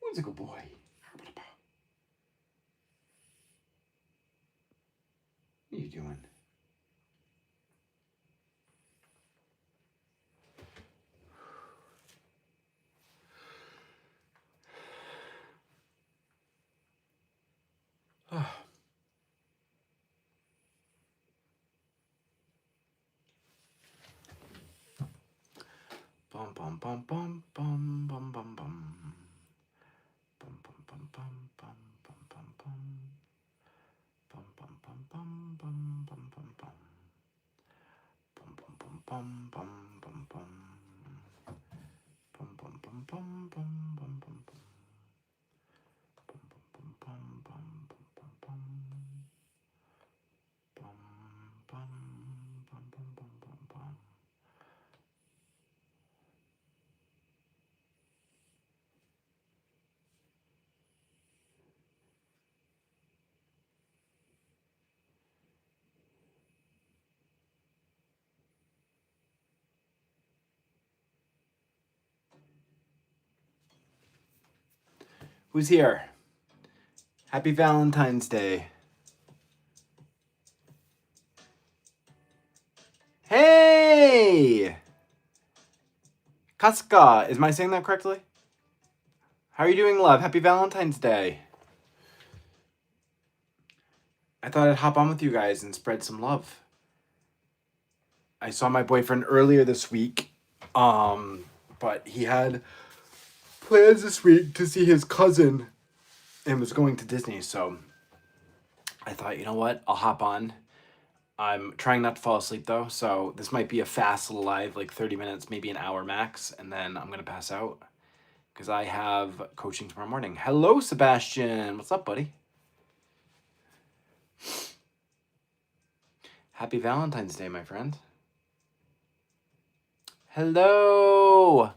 Who's a good boy? What are you doing? Oh. Bum bum bum bum bum bum bum bum. Bum bum bum bum bum bum bum bum. Bum bum bum bum bum bum bum bum. Bum bum bum bum bum bum bum. Bum bum bum bum bum bum bum bum. Bum bum bum bum bum bum bum. Bum bum bum bum bum bum bum. Who's here? Happy Valentine's Day. Hey! Kasuka, is my saying that correctly? How are you doing, love? Happy Valentine's Day. I thought I'd hop on with you guys and spread some love. I saw my boyfriend earlier this week, but he had plans this week to see his cousin and was going to Disney, so I thought, you know what, I'll hop on. I'm trying not to fall asleep though, so this might be a fast little live, like 30 minutes, maybe an hour max, and then I'm gonna pass out because I have coaching tomorrow morning. Hello, Sebastian. What's up, buddy? Happy Valentine's Day, my friend. Hello,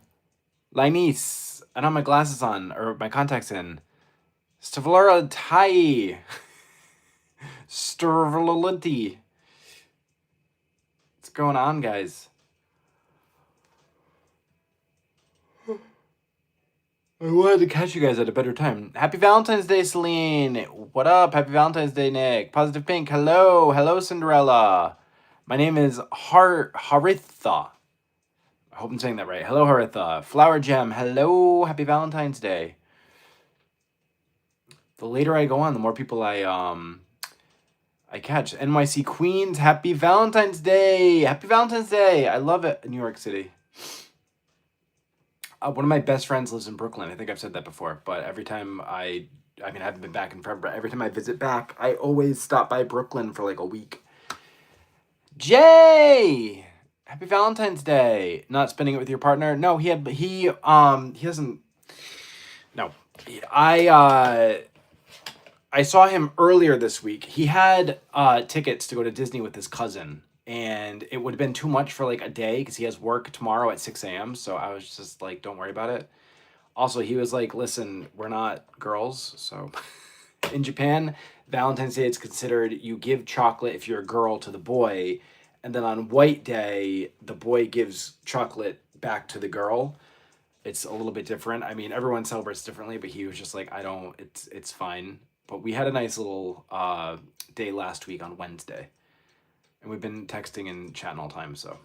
Linese. I don't have my glasses on or my contacts in. Stavlora Tai. Stervalinti. What's going on, guys? I wanted to catch you guys at a better time. Happy Valentine's Day, Celine. What up? Happy Valentine's Day, Nick. Positive Pink. Hello. Hello, Cinderella. My name is Haritha. I hope I'm saying that right. Hello, Haritha. Flower Gem. Hello. Happy Valentine's Day. The later I go on, the more people I catch. NYC Queens. Happy Valentine's Day. Happy Valentine's Day. I love it. New York City. One of my best friends lives in Brooklyn. I think I've said that before, but every time I haven't been back in forever, but every time I visit back, I always stop by Brooklyn for like a week. Jay! Happy Valentine's Day. Not spending it with your partner? No, he doesn't. No. I saw him earlier this week. He had tickets to go to Disney with his cousin, and it would have been too much for like a day because he has work tomorrow at 6 a.m. So I was just like, don't worry about it. Also, he was like, listen, we're not girls. So in Japan, Valentine's Day, it's considered you give chocolate if you're a girl to the boy. And then on White Day, the boy gives chocolate back to the girl. It's a little bit different. I mean, everyone celebrates differently, but he was just like, it's fine. But we had a nice little day last week on Wednesday. And we've been texting and chatting all the time, so.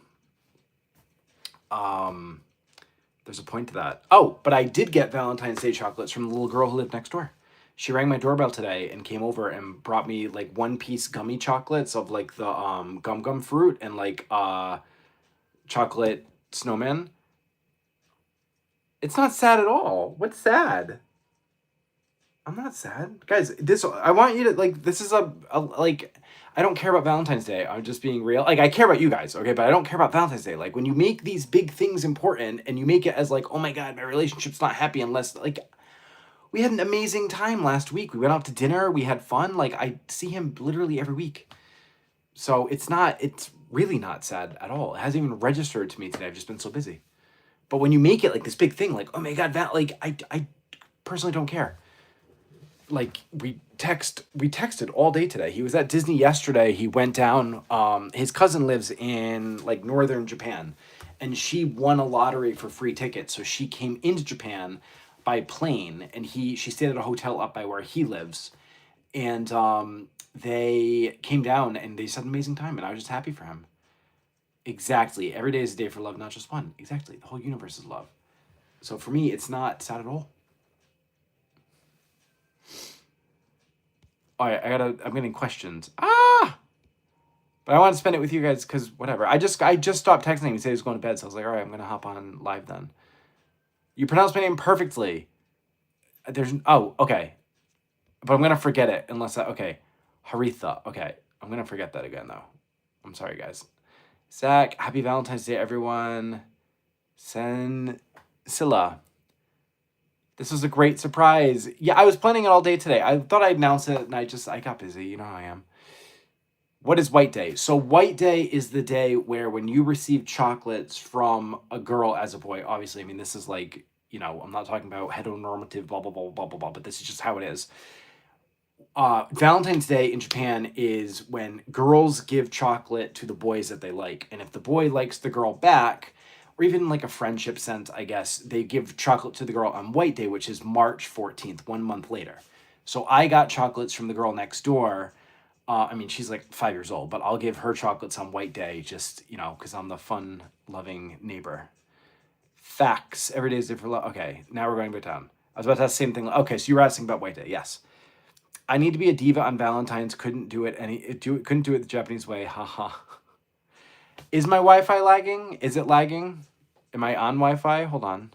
There's a point to that. Oh, but I did get Valentine's Day chocolates from the little girl who lived next door. She rang my doorbell today and came over and brought me like 1-piece gummy chocolates of like the gum fruit and like chocolate snowman. It's not sad at all. What's sad? I'm not sad. Guys, I want you to like, this is like, I don't care about Valentine's Day. I'm just being real. Like, I care about you guys, okay? But I don't care about Valentine's Day. Like, when you make these big things important and you make it as like, oh my God, my relationship's not happy unless, like, we had an amazing time last week. We went out to dinner. We had fun. Like, I see him literally every week. So it's really not sad at all. It hasn't even registered to me today. I've just been so busy. But when you make it like this big thing, like, oh my God, I personally don't care. Like we texted all day today. He was at Disney yesterday. He went down. His cousin lives in like northern Japan, and she won a lottery for free tickets. So she came into Japan, by plane, and she stayed at a hotel up by where he lives, and they came down and they just had an amazing time, and I was just happy for him. Exactly. Every day is a day for love, not just one. Exactly. The whole universe is love. So for me, it's not sad at all. All right, I'm getting questions. But I want to spend it with you guys because whatever. I just stopped texting him. He said he was going to bed, so I was like, all right, I'm going to hop on live then. You pronounce my name perfectly. Okay. But I'm going to forget it unless okay. Haritha. Okay. I'm going to forget that again, though. I'm sorry, guys. Zach, happy Valentine's Day, everyone. Scylla. This was a great surprise. Yeah, I was planning it all day today. I thought I'd announce it, and I got busy. You know how I am. What is White Day? So White Day is the day where when you receive chocolates from a girl as a boy, obviously, I mean, this is like, you know, I'm not talking about heteronormative, blah, blah, blah, blah, blah, blah, but this is just how it is. Valentine's Day in Japan is when girls give chocolate to the boys that they like. And if the boy likes the girl back, or even like a friendship sense, I guess, they give chocolate to the girl on White Day, which is March 14th, 1 month later. So I got chocolates from the girl next door. I mean, she's like 5 years old, but I'll give her chocolates on White Day just, you know, because I'm the fun-loving neighbor. Facts. Every day is different. Okay, now we're going back down. I was about to ask the same thing. Okay, so you were asking about White Day. Yes. I need to be a diva on Valentine's. Couldn't do it the Japanese way. Haha. Is my Wi-Fi lagging? Is it lagging? Am I on Wi-Fi? Hold on.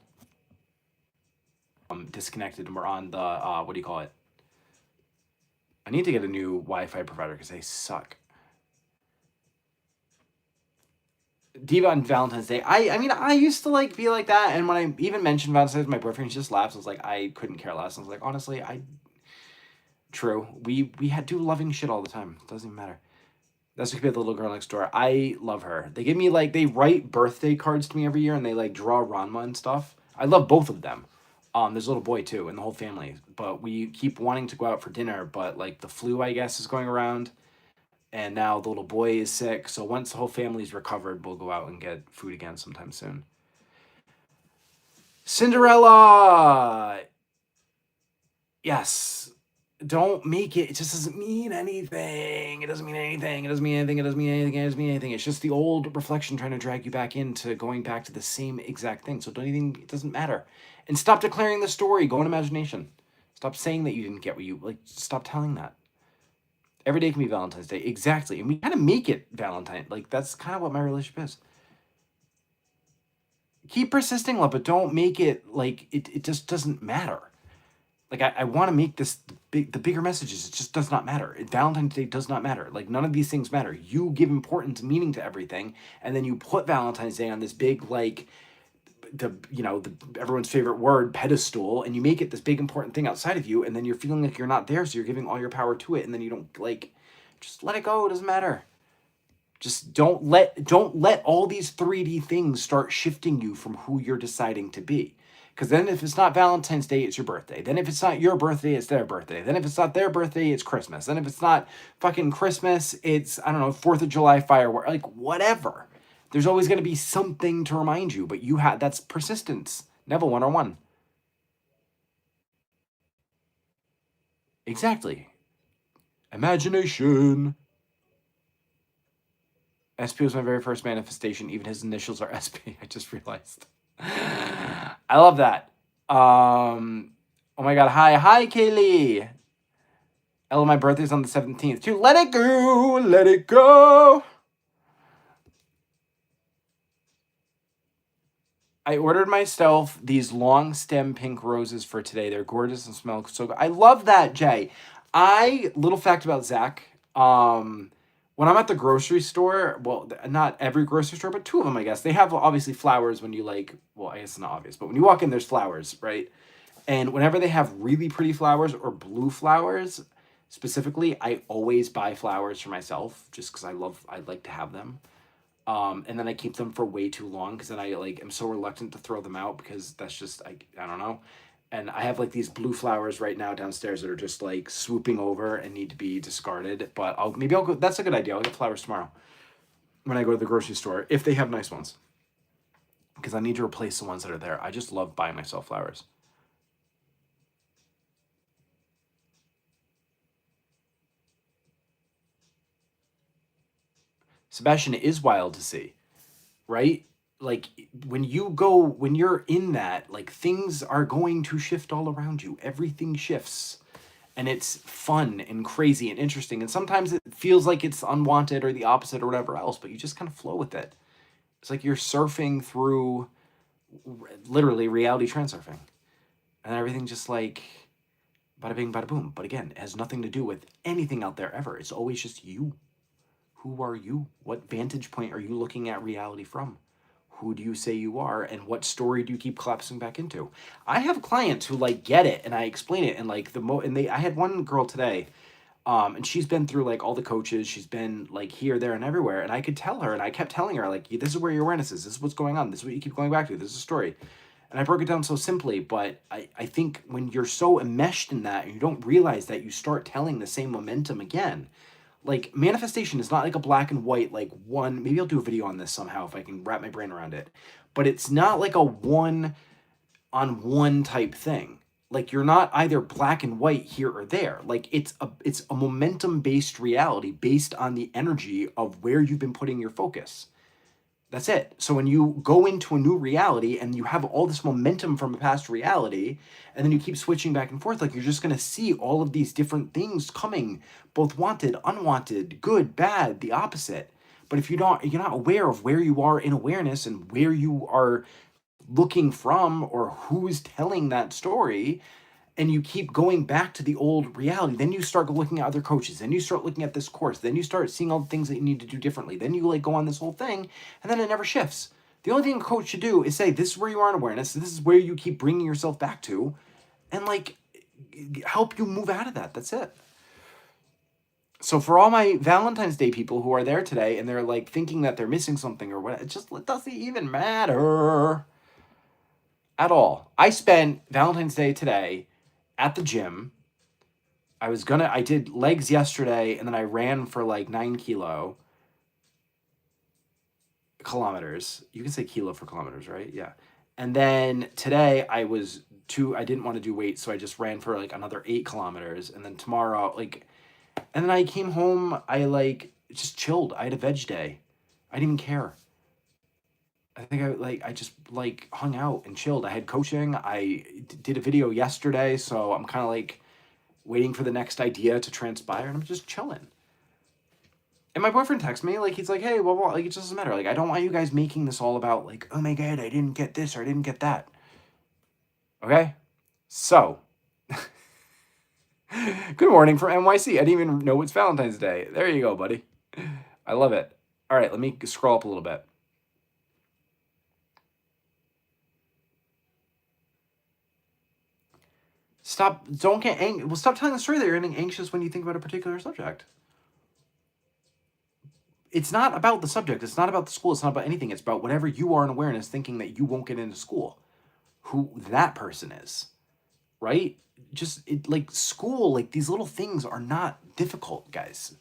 I'm disconnected and we're on the, what do you call it? I need to get a new Wi-Fi provider because they suck. Diva on Valentine's Day. I mean, I used to like be like that. And when I even mentioned Valentine's Day to my boyfriend, he just laughs. I was like, I couldn't care less. I was like, honestly, true. We do loving shit all the time. It doesn't even matter. That's what could be the little girl next door. I love her. They give me like, they write birthday cards to me every year and they like draw Ranma and stuff. I love both of them. There's a little boy too and the whole family, but we keep wanting to go out for dinner, but like the flu, I guess, is going around and now the little boy is sick. So once the whole family's recovered, we'll go out and get food again sometime soon. Cinderella. Yes. Don't make it. It just doesn't mean anything. It doesn't mean anything. It doesn't mean anything. It doesn't mean anything. It doesn't mean anything. It's just the old reflection trying to drag you back into going back to the same exact thing. So don't even, it doesn't matter. And stop declaring the story. Go in imagination. Stop saying that you didn't get what you, like, stop telling that. Every day can be Valentine's Day. Exactly. And we kind of make it Valentine. Like, that's kind of what my relationship is. Keep persisting, love, but don't make it like, it just doesn't matter. Like, I want to make this, the bigger messages, it just does not matter. Valentine's Day does not matter. Like, none of these things matter. You give importance, meaning to everything, and then you put Valentine's Day on this big, like, everyone's favorite word, pedestal, and you make it this big, important thing outside of you, and then you're feeling like you're not there, so you're giving all your power to it, and then you don't, like, just let it go. It doesn't matter. Just don't let all these 3D things start shifting you from who you're deciding to be. Because then if it's not Valentine's Day, it's your birthday. Then if it's not your birthday, it's their birthday. Then if it's not their birthday, it's Christmas. Then if it's not fucking Christmas, it's, I don't know, 4th of July firework. Like, whatever. There's always going to be something to remind you. But that's persistence. Neville 101. Exactly. Imagination. SP was my very first manifestation. Even his initials are SP. I just realized. I love that. Oh my god. Hi Kaylee. Ella, my birthday's on the 17th too. Let it go. Let it go. I ordered myself these long stem pink roses for today. They're gorgeous and smell so good. I love that, Jay. Little fact about Zach. When I'm at the grocery store, well, not every grocery store, but 2 of them, I guess. They have obviously flowers when you like, well, I guess it's not obvious, but when you walk in, there's flowers, right? And whenever they have really pretty flowers or blue flowers, specifically, I always buy flowers for myself just because I like to have them. And then I keep them for way too long because then I am so reluctant to throw them out because that's just, I don't know. And I have like these blue flowers right now downstairs that are just like swooping over and need to be discarded. But maybe I'll go, that's a good idea. I'll get flowers tomorrow when I go to the grocery store, if they have nice ones. Because I need to replace the ones that are there. I just love buying myself flowers. Sebastian, it is wild to see, right? Like when you're in that, like things are going to shift all around you. Everything shifts. And it's fun and crazy and interesting. And sometimes it feels like it's unwanted or the opposite or whatever else, but you just kind of flow with it. It's like you're surfing through literally reality transurfing. And everything just like bada bing, bada boom. But again, it has nothing to do with anything out there ever. It's always just you. Who are you? What vantage point are you looking at reality from? Who do you say you are, and what story do you keep collapsing back into? I have clients who like get it, and I explain it, and like I had one girl today, and she's been through like all the coaches, she's been like here, there, and everywhere, and I could tell her, and I kept telling her like, this is where your awareness is. This is what's going on. This is what you keep going back to. This is a story, and I broke it down so simply. But I think when you're so enmeshed in that, and you don't realize that, you start telling the same momentum again. Like manifestation is not like a black and white, like one, maybe I'll do a video on this somehow if I can wrap my brain around it, but it's not like a one on one type thing. Like you're not either black and white here or there. Like it's a momentum based reality based on the energy of where you've been putting your focus. That's it. So when you go into a new reality and you have all this momentum from a past reality, and then you keep switching back and forth, like you're just going to see all of these different things coming, both wanted, unwanted, good, bad, the opposite. But if you're not aware of where you are in awareness and where you are looking from or who's telling that story, and you keep going back to the old reality, then you start looking at other coaches, then you start looking at this course, then you start seeing all the things that you need to do differently, then you like go on this whole thing, and then it never shifts. The only thing a coach should do is say, this is where you are in awareness, this is where you keep bringing yourself back to, and like help you move out of that. That's it. So for all my Valentine's Day people who are there today and they're like thinking that they're missing something or what, it doesn't even matter at all. I spent Valentine's Day today at the gym. I did legs yesterday, and then I ran for like 9 kilometers. You can say kilo for kilometers, right? Yeah. And then today I didn't want to do weights, so I just ran for like another 8 kilometers. And then tomorrow, and then I came home, I like just chilled. I had a veg day. I didn't even care. I think I just like hung out and chilled. I had coaching. I did a video yesterday, so I'm kind of like waiting for the next idea to transpire, and I'm just chilling. And my boyfriend texts me, like, he's like, hey, well, like, it just doesn't matter. Like, I don't want you guys making this all about, like, oh my God, I didn't get this or I didn't get that. Okay? So, good morning from NYC. I didn't even know it's Valentine's Day. There you go, buddy. I love it. All right, let me scroll up a little bit. Stop telling the story that you're getting anxious when you think about a particular subject. It's not about the subject. It's not about the school. It's not about anything. It's about whatever you are in awareness thinking that you won't get into school. Who that person is, right? Like school, like these little things are not difficult, guys.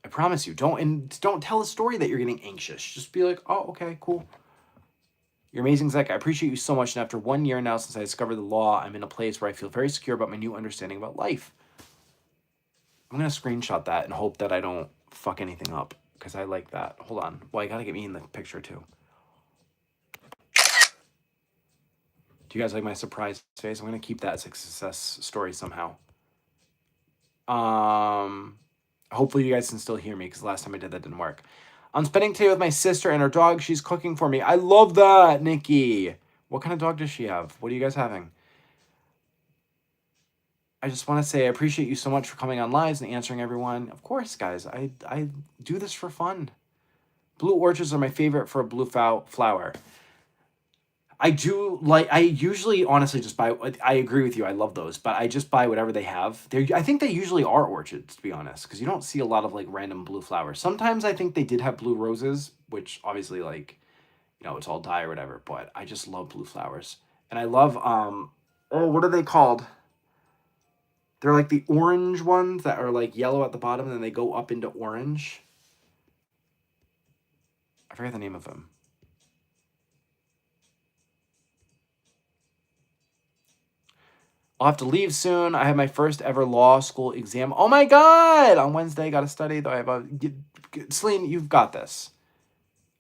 I promise you. Don't tell a story that you're getting anxious. Just be like, oh, okay, cool. You're amazing, Zach. I appreciate you so much. And after 1 year now since I discovered the law, I'm in a place where I feel very secure about my new understanding about life. I'm going to screenshot that and hope that I don't fuck anything up, because I like that. Hold on. Well, I got to get me in the picture, too. Do you guys like my surprise face? I'm going to keep that as a success story somehow. Hopefully you guys can still hear me, because last time I did that didn't work. I'm spending today with my sister and her dog. She's cooking for me. I love that, Nikki. What kind of dog does she have? What are you guys having? I just want to say I appreciate you so much for coming on lives and answering everyone. Of course, guys. I do this for fun. Blue orchids are my favorite for a blue flower. I usually honestly just buy, I agree with you, I love those, but I just buy whatever they have. I think they usually are orchids, to be honest, because you don't see a lot of like random blue flowers. Sometimes I think they did have blue roses, which obviously like, it's all dye or whatever, but I just love blue flowers. And I love, what are they called? They're like the orange ones that are like yellow at the bottom and then they go up into orange. I forget the name of them. I'll have to leave soon. I have my first ever law school exam. Oh my God! On Wednesday, got to study. Though I have Celine, you've got this.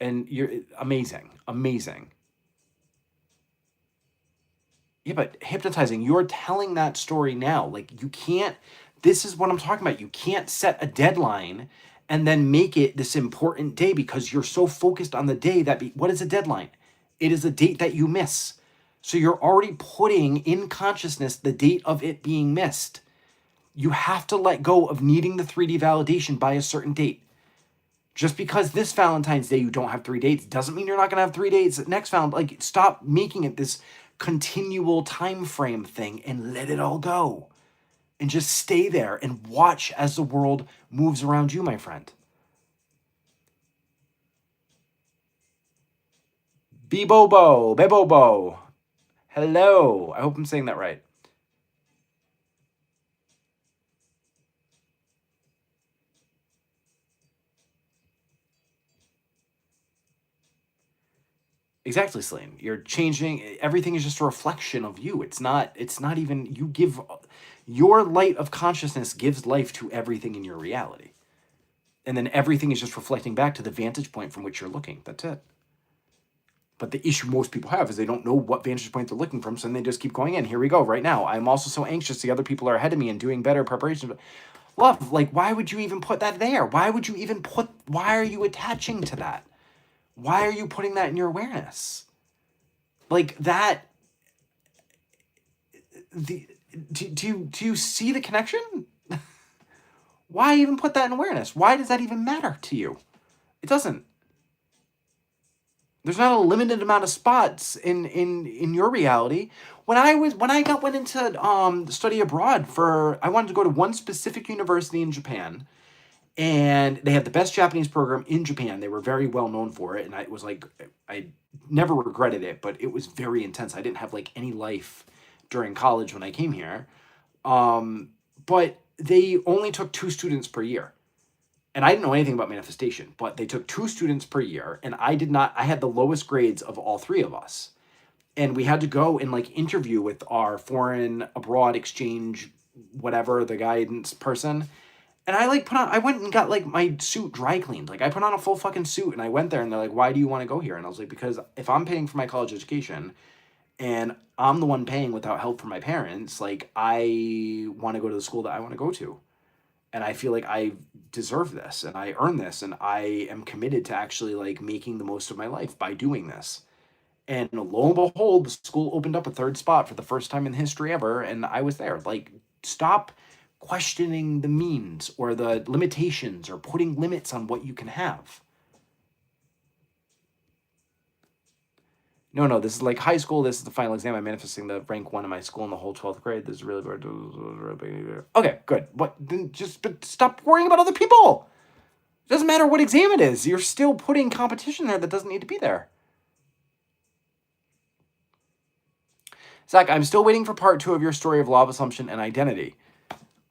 And you're amazing. Amazing. Yeah, but hypnotizing, you're telling that story now. Like, you can't, this is what I'm talking about. You can't set a deadline and then make it this important day because you're so focused on the day that, what is a deadline? It is a date that you miss. So you're already putting in consciousness the date of it being missed. You have to let go of needing the 3D validation by a certain date. Just because this Valentine's Day you don't have 3 dates doesn't mean you're not going to have 3 dates next Valentine. Like, stop making it this continual time frame thing and let it all go. And just stay there and watch as the world moves around you, my friend. Bebobo, Bebobo. Hello. I hope I'm saying that right. Exactly, Celine. You're changing. Everything is just a reflection of you. It's not even, you give, your light of consciousness gives life to everything in your reality. And then everything is just reflecting back to the vantage point from which you're looking. That's it. But the issue most people have is they don't know what vantage point they're looking from, so then they just keep going in. Here we go, right now. I'm also so anxious. The other people are ahead of me and doing better preparation. Love, like, why would you even put that there? Why are you attaching to that? Why are you putting that in your awareness? Like that, do you see the connection? Why even put that in awareness? Why does that even matter to you? It doesn't. There's not a limited amount of spots in your reality. When I went into study abroad I wanted to go to one specific university in Japan, and they had the best Japanese program in Japan. They were very well known for it, and I never regretted it, but it was very intense. I didn't have like any life during college when I came here. But they only took 2 students per year. And I didn't know anything about manifestation, but they took 2 students per year, and I had the lowest grades of all 3 of us. And we had to go and like interview with our foreign abroad exchange, whatever, the guidance person. And I went and got like my suit dry cleaned. Like, I put on a full fucking suit, and I went there, and they're like, why do you want to go here? And I was like, because if I'm paying for my college education and I'm the one paying without help from my parents, like, I want to go to the school that I want to go to. And I feel like I deserve this, and I earn this, and I am committed to actually like making the most of my life by doing this. And lo and behold, the school opened up a 3rd spot for the first time in history ever, and I was there. Like, stop questioning the means or the limitations or putting limits on what you can have. No, this is like high school. This is the final exam. I'm manifesting the rank 1 in my school in the whole 12th grade. This is really weird. Okay, good. But stop worrying about other people. It doesn't matter what exam it is. You're still putting competition there that doesn't need to be there. Zach, I'm still waiting for part 2 of your story of law of assumption and identity.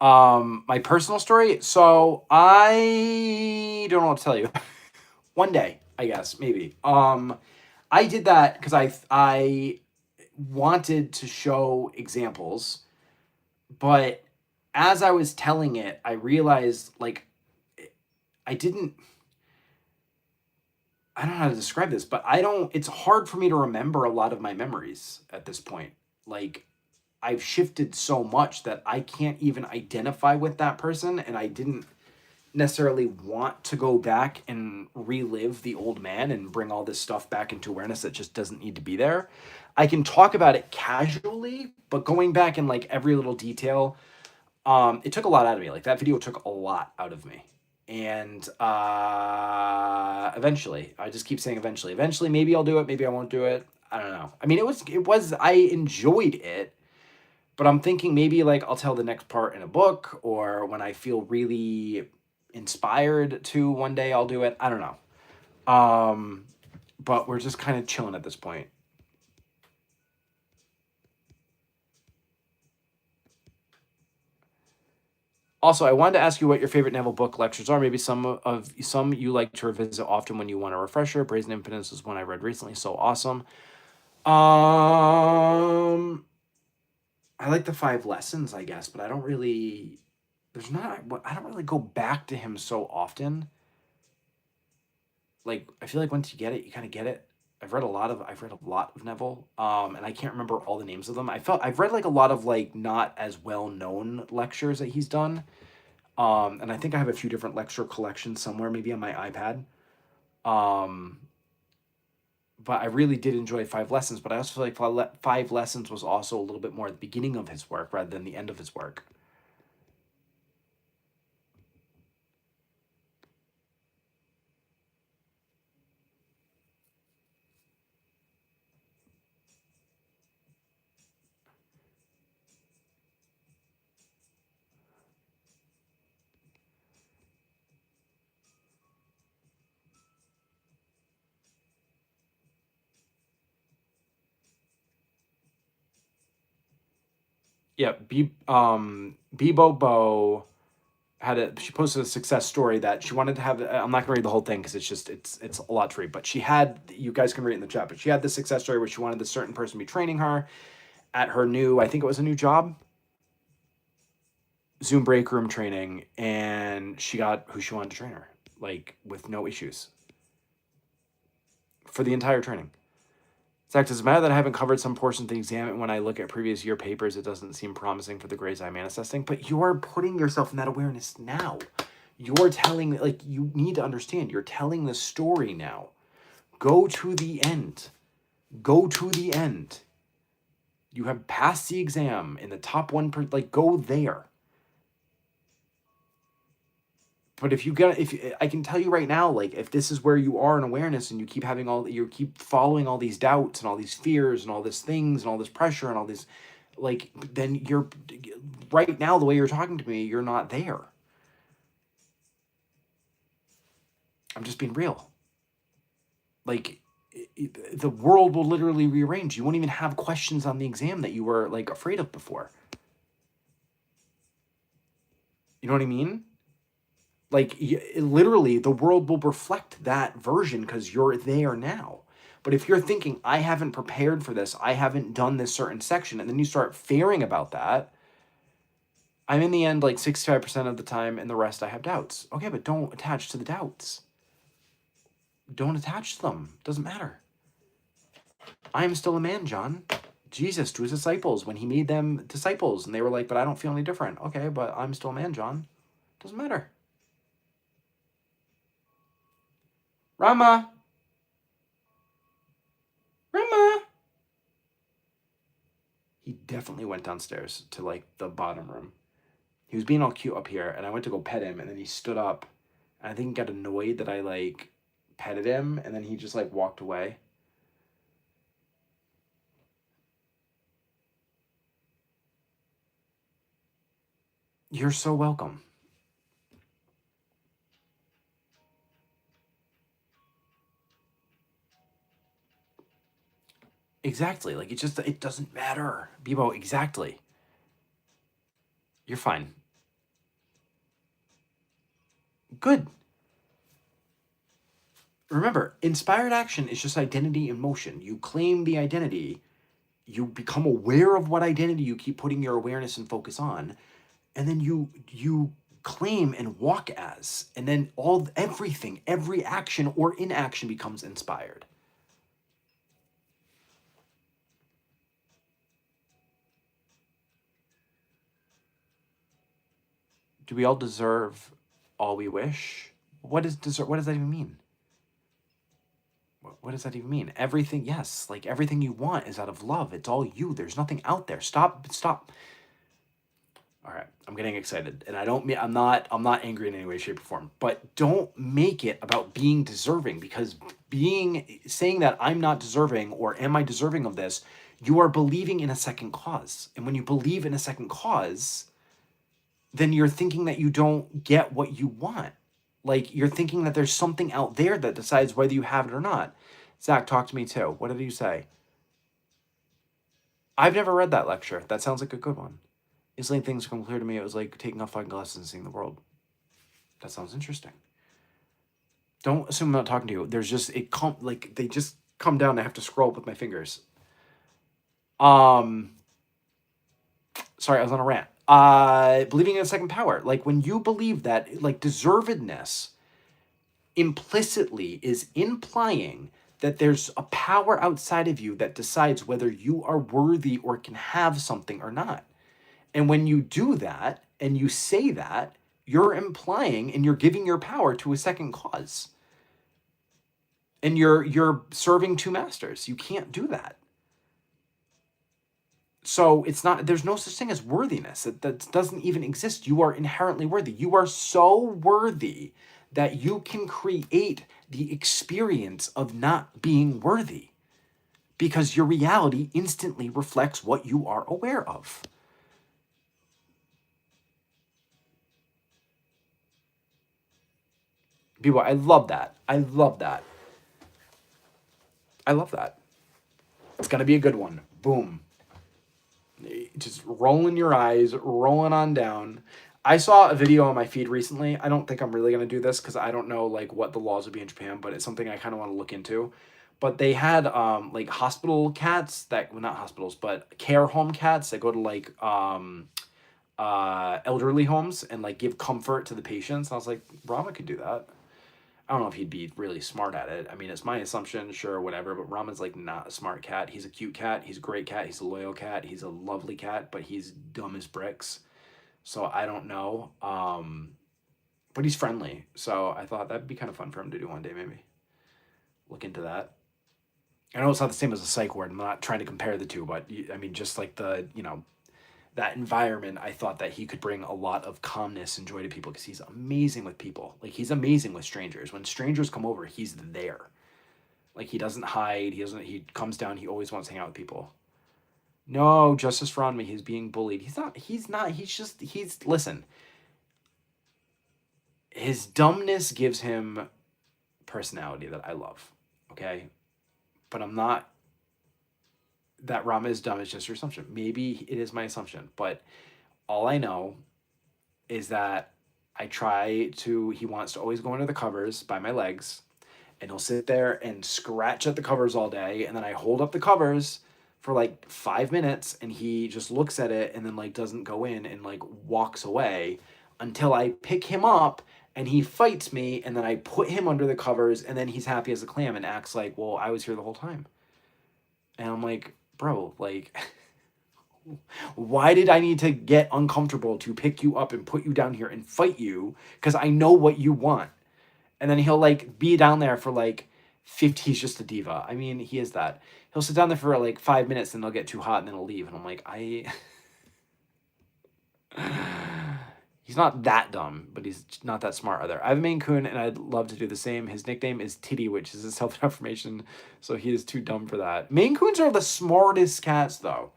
My personal story. So I don't know what to tell you. One day, I guess, maybe. I did that because I wanted to show examples, but as I was telling it, I realized like I don't know how to describe this, but it's hard for me to remember a lot of my memories at this point. Like, I've shifted so much that I can't even identify with that person, and I didn't necessarily want to go back and relive the old man and bring all this stuff back into awareness that just doesn't need to be there. I can talk about it casually, but going back in like every little detail, it took a lot out of me. Like, that video took a lot out of me. And eventually, I just keep saying eventually, maybe I'll do it, maybe I won't do it. I don't know. I mean, I enjoyed it, but I'm thinking maybe like I'll tell the next part in a book, or when I feel really inspired to one day I'll do it. I don't know. But we're just kind of chilling at this point. Also, I wanted to ask you what your favorite Neville book lectures are. Maybe some you like to revisit often when you want a refresher. Brazen Infinite is one I read recently. So awesome. I like the 5 lessons, I guess, but I don't really go back to him so often. like, I feel like once you get it, you kind of get it. I've read a lot of Neville, and I can't remember all the names of them. I've read like a lot of like not as well known lectures that he's done, and I think I have a few different lecture collections somewhere, maybe on my iPad. Um, but I really did enjoy Five Lessons. But I also feel like Five Lessons was also a little bit more at the beginning of his work rather than the end of his work. Yeah, Bebo Bo she posted a success story that she wanted to have. I'm not gonna read the whole thing because it's a lot to read. But she had, you guys can read it in the chat. But she had this success story where she wanted this certain person to be training her at her new, I think it was a new job, Zoom break room training, and she got who she wanted to train her, like with no issues for the entire training. Zach, does it matter that I haven't covered some portions of the exam, and when I look at previous year papers, it doesn't seem promising for the grades I'm manifesting? But you are putting yourself in that awareness now. You're telling, like, you need to understand, you're telling the story now. Go to the end. Go to the end. You have passed the exam in the top 1%, like, go there. But I can tell you right now, like, if this is where you are in awareness and you keep following all these doubts and all these fears and all these things and all this pressure and all this, like, then you're right now, the way you're talking to me, you're not there. I'm just being real. Like, the world will literally rearrange. You won't even have questions on the exam that you were like afraid of before. You know what I mean? Like, literally, the world will reflect that version because you're there now. But if you're thinking, I haven't prepared for this, I haven't done this certain section, and then you start fearing about that, I'm in the end like 65% of the time, and the rest I have doubts. Okay, but don't attach to the doubts. Don't attach to them. Doesn't matter. I am still a man, John. Jesus to his disciples when he made them disciples, and they were like, but I don't feel any different. Okay, but I'm still a man, John. Doesn't matter. Rama. Rama. He definitely went downstairs to like the bottom room. He was being all cute up here, and I went to go pet him, and then he stood up, and I think he got annoyed that I like petted him, and then he just like walked away. You're so welcome. Exactly. Like, it doesn't matter. Bebo, exactly. You're fine. Good. Remember, inspired action is just identity in motion. You claim the identity, you become aware of what identity you keep putting your awareness and focus on, and then you claim and walk as, and then every action or inaction becomes inspired. Do we all deserve all we wish? What does that even mean? What does that even mean? Everything, yes, like everything you want is out of love. It's all you. There's nothing out there. Stop. All right, I'm getting excited, and I'm not angry in any way, shape, or form. But don't make it about being deserving, because saying that I'm not deserving or am I deserving of this, you are believing in a second cause, and when you believe in a second cause, then you're thinking that you don't get what you want. Like, you're thinking that there's something out there that decides whether you have it or not. Zach, talk to me too. What did you say? I've never read that lecture. That sounds like a good one. Instantly things become clear to me. It was like taking off glasses and seeing the world. That sounds interesting. Don't assume I'm not talking to you. There's just they just come down. I have to scroll up with my fingers. Sorry, I was on a rant. Believing in a second power. Like, when you believe that, like, deservedness, implicitly is implying that there's a power outside of you that decides whether you are worthy or can have something or not. And when you do that and you say that, you're implying and you're giving your power to a second cause. And you're serving two masters. You can't do that. So it's not, there's no such thing as worthiness. That doesn't even exist. You are inherently worthy. You are so worthy that you can create the experience of not being worthy because your reality instantly reflects what you are aware of. People, I love that. I love that. I love that. It's going to be a good one. Boom. Just rolling your eyes, rolling on down. I saw a video on my feed recently. I don't think I'm really going to do this because I don't know like what the laws would be in Japan, but it's something I kind of want to look into. But they had like hospital cats that, well, not hospitals, but care home cats that go to like elderly homes and like give comfort to the patients. And I was like, Rama could do that. I don't know if he'd be really smart at it. I mean, it's my assumption, sure, whatever, but Rama's like not a smart cat. He's a cute cat. He's a great cat. He's a loyal cat. He's a lovely cat, but he's dumb as bricks. So I don't know. But he's friendly. So I thought that'd be kind of fun for him to do one day, maybe. Look into that. I know it's not the same as a psych ward. I'm not trying to compare the two, but I mean, just like the, that environment, I thought that he could bring a lot of calmness and joy to people because he's amazing with people. Like, he's amazing with strangers. When strangers come over, he's there. Like, he doesn't hide. He comes down. He always wants to hang out with people. No, justice for Ranma. He's being bullied. Listen. His dumbness gives him personality that I love. Okay? But I'm not, that Rama is dumb is just your assumption. Maybe it is my assumption, but all I know is that he wants to always go under the covers by my legs, and he'll sit there and scratch at the covers all day, and then I hold up the covers for like 5 minutes, and he just looks at it and then like doesn't go in and like walks away until I pick him up and he fights me, and then I put him under the covers, and then he's happy as a clam and acts like, well, I was here the whole time. And I'm like, bro, like, why did I need to get uncomfortable to pick you up and put you down here and fight you? Because I know what you want. And then he'll like be down there for like 50. He's just a diva. I mean, he is that. He'll sit down there for like 5 minutes and they'll get too hot and then he'll leave. And I'm like, he's not that dumb, but he's not that smart either. I have a Maine Coon and I'd love to do the same. His nickname is Titty, which is a self-affirmation. So he is too dumb for that. Maine Coons are the smartest cats though.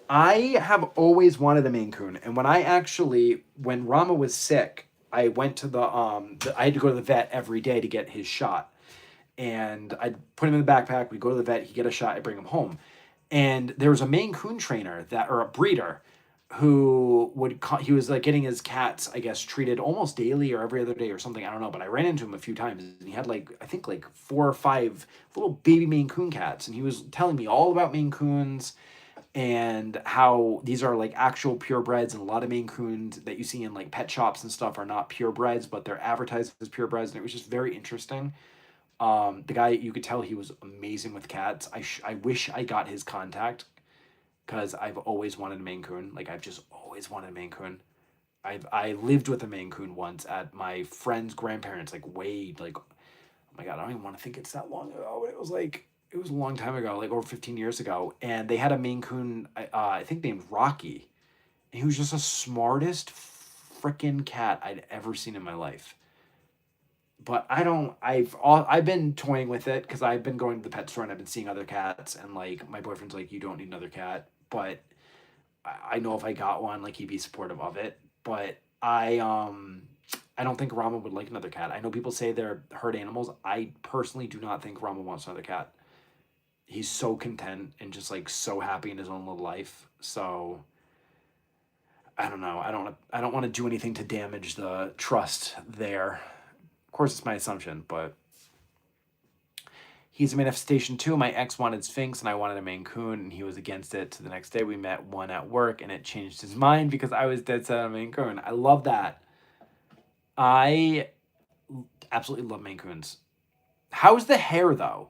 I have always wanted a Maine Coon. And when Rama was sick, I went to I had to go to the vet every day to get his shot. And I'd put him in the backpack. We'd go to the vet. He'd get a shot. I'd bring him home. And there was a Maine Coon trainer or a breeder who he was like getting his cats, I guess, treated almost daily or every other day or something. I don't know. But I ran into him a few times and he had like, I think like 4 or 5 little baby Maine Coon cats. And he was telling me all about Maine Coons and how these are like actual purebreds, and a lot of Maine Coons that you see in like pet shops and stuff are not purebreds, but they're advertised as purebreds, and it was just very interesting. The guy, you could tell he was amazing with cats. I wish I got his contact because I've always wanted a Maine Coon. Like, I've just always wanted a Maine Coon. I lived with a Maine Coon once at my friend's grandparents, like way, like, oh my God, I don't even want to think it's that long ago, but it was a long time ago, like over 15 years ago. And they had a Maine Coon, I think named Rocky. And he was just the smartest freaking cat I'd ever seen in my life. But I've been toying with it because I've been going to the pet store and I've been seeing other cats. And like, my boyfriend's like, you don't need another cat. But I know if I got one, like, he'd be supportive of it. But I don't think Rama would like another cat. I know people say they're herd animals. I personally do not think Rama wants another cat. He's so content and just like so happy in his own little life. So I don't know. I don't want to do anything to damage the trust there. Of course, it's my assumption, but he's a manifestation too. My ex wanted Sphinx and I wanted a Maine Coon, and he was against it. So the next day we met one at work and it changed his mind because I was dead set on a Maine Coon. I love that. I absolutely love Maine Coons. How's the hair though?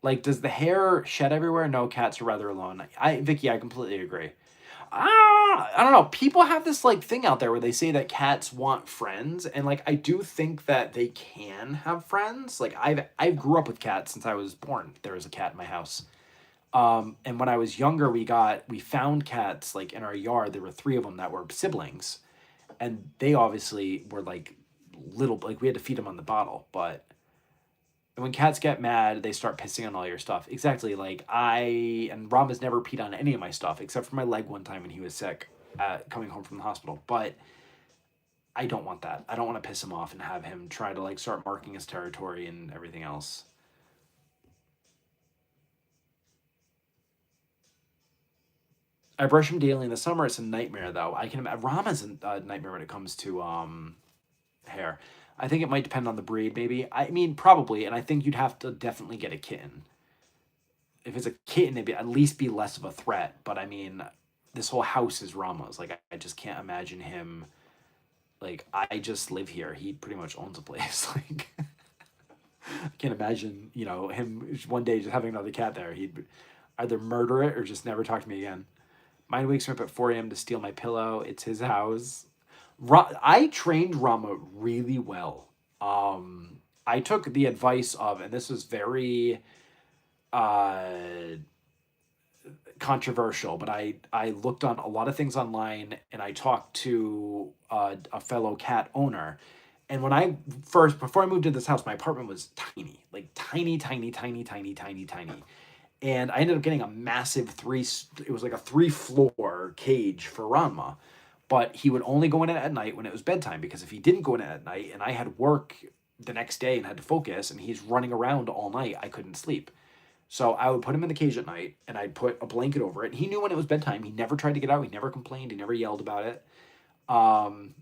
Like, does the hair shed everywhere? No, cats are rather alone. Vicky, I completely agree. I don't know. People have this like thing out there where they say that cats want friends, and like I do think that they can have friends. Like I grew up with cats since I was born. There was a cat in my house. And when I was younger, we found cats like in our yard. There were three of them that were siblings, and they obviously were like little. Like we had to feed them on the bottle, but when cats get mad, they start pissing on all your stuff. Exactly. Like Ram has never peed on any of my stuff except for my leg one time when he was sick, coming home from the hospital. But I don't want that. I don't want to piss him off and have him try to like start marking his territory and everything else. I brush him daily in the summer. It's a nightmare though. I can Ram is a nightmare when it comes to hair. I think it might depend on the breed, maybe. I mean, probably, and I think you'd have to definitely get a kitten. If it's a kitten, it'd at least be less of a threat. But I mean, this whole house is Rama's. Like, I just can't imagine him. Like, I just live here. He pretty much owns a place. Like, I can't imagine, him one day just having another cat there. He'd either murder it or just never talk to me again. Mine wakes me up at 4 a.m. to steal my pillow. It's his house. I trained Rama really well. I took the advice of, and this was very controversial, but I looked on a lot of things online and I talked to a fellow cat owner. And before I moved into this house, my apartment was tiny, like tiny, tiny, tiny, tiny, tiny, tiny. And I ended up getting a massive it was like a 3-floor cage for Ranma. But he would only go in it at night when it was bedtime, because if he didn't go in it at night and I had work the next day and had to focus and he's running around all night, I couldn't sleep. So I would put him in the cage at night and I'd put a blanket over it. He knew when it was bedtime. He never tried to get out. He never complained. He never yelled about it. And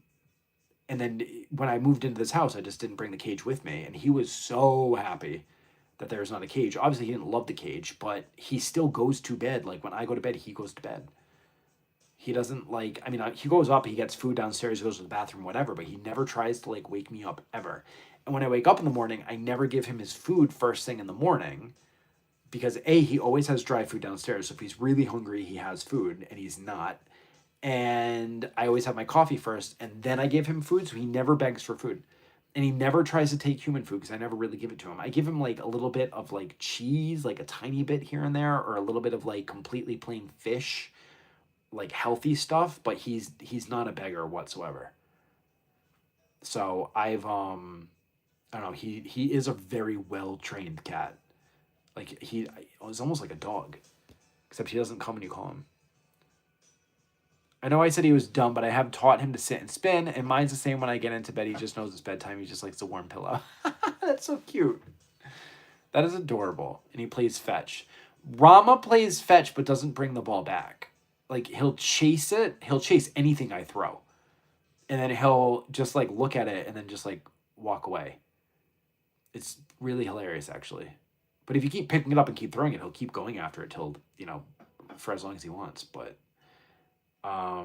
then when I moved into this house, I just didn't bring the cage with me. And he was so happy that there's not a cage. Obviously, he didn't love the cage, but he still goes to bed. Like when I go to bed, he goes to bed. He doesn't he goes up, he gets food downstairs, goes to the bathroom, whatever, but he never tries to like wake me up ever. And when I wake up in the morning, I never give him his food first thing in the morning, because he always has dry food downstairs. So if he's really hungry, he has food, and he's not. And I always have my coffee first, and then I give him food, so he never begs for food. And he never tries to take human food, because I never really give it to him. I give him like a little bit of like cheese, like a tiny bit here and there, or a little bit of like completely plain fish, like healthy stuff, but he's not a beggar whatsoever. So I've I don't know, he is a very well trained cat. Like he was almost like a dog, except he doesn't come when you call him. I know I said he was dumb, but I have taught him to sit and spin, and mine's the same when I get into bed. He just knows it's bedtime. He just likes a warm pillow. That's so cute. That is adorable. And he plays fetch. Rama plays fetch, but doesn't bring the ball back. Like, he'll chase it. He'll chase anything I throw. And then he'll just, like, look at it and then just, like, walk away. It's really hilarious, actually. But if you keep picking it up and keep throwing it, he'll keep going after it till, for as long as he wants. But, yeah,